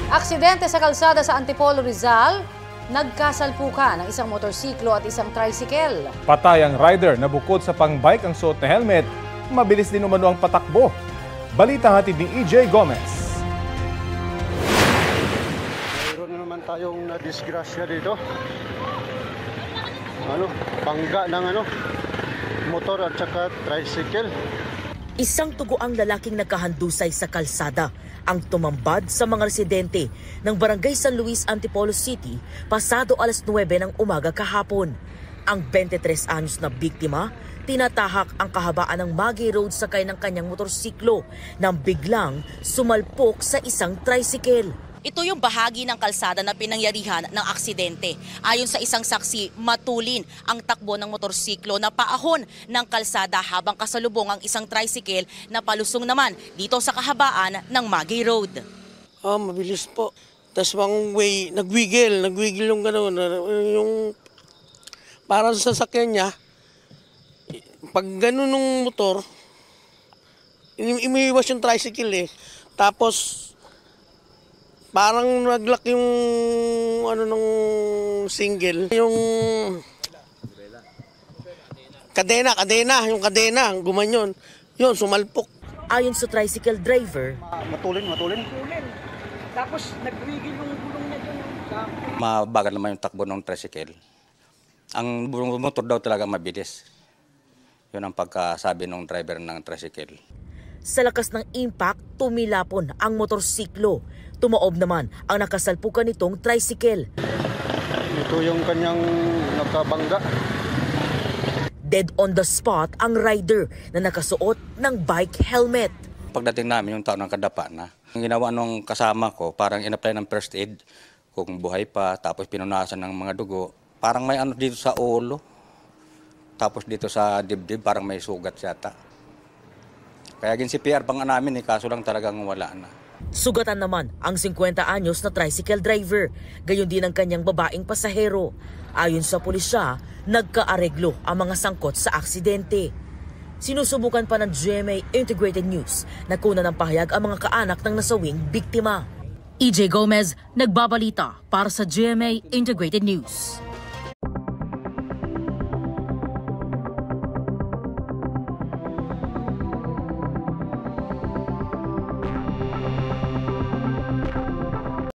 Aksidente sa kalsada sa Antipolo, Rizal. Nagkasalpukan ng isang motorsiklo at isang tricycle. Patay ang rider na bukod sa pang-bike ang suot na helmet, mabilis din umano ang patakbo. Balita hatid ni EJ Gomez. Mayroon na naman tayong nadisgrasya dito. Bangga ng motor at saka tricycle. Isang tuguang lalaking nagkahandusay sa kalsada ang tumambad sa mga residente ng Barangay San Luis, Antipolo City pasado alas 9 ng umaga kahapon. Ang 23 anyos na biktima, tinatahak ang kahabaan ng Maggie Road sakay ng kanyang motorsiklo nang biglang sumalpok sa isang tricycle. Ito yung bahagi ng kalsada na pinangyarihan ng aksidente. Ayon sa isang saksi, matulin ang takbo ng motorsiklo na paahon ng kalsada habang kasalubong ang isang tricycle na palusong naman dito sa kahabaan ng Maggie Road. Mabilis po. Tapos one way, nagwigil yung gano'n. Yung parang sa sasakyan niya, pag gano'n ng motor, imiiwas yung tricycle eh. Tapos, parang naglock yung ng single. Yung kadena, gumanyon. Yun, sumalpok. Ayon sa tricycle driver, Matulin. Tapos nagwigil yung gulong niya dun. Mabagal naman yung takbo ng tricycle. Ang motor daw talaga mabilis. Yun ang pagkasabi ng driver ng tricycle. Sa lakas ng impact, tumilapon ang motorsiklo. Tumaob naman ang nakasalpukan nitong tricycle. Ito yung kanyang nakabangga. Dead on the spot ang rider na nakasuot ng bike helmet. Pagdating namin yung tao ng kadapa na, ang ginawa nung kasama ko, parang in-apply ng first aid kung buhay pa, tapos pinunasan ng mga dugo. Parang may dito sa ulo, tapos dito sa dibdib, parang may sugat yata. Kaya CPR pa nga namin kaso lang talagang wala na. Sugatan naman ang 50 anyos na tricycle driver, gayon din ang kanyang babaeng pasahero. Ayon sa pulisya, nagkaareglo ang mga sangkot sa aksidente. Sinusubukan pa ng GMA Integrated News na kunan ng pahayag ang mga kaanak ng nasawing biktima. EJ Gomez, nagbabalita para sa GMA Integrated News.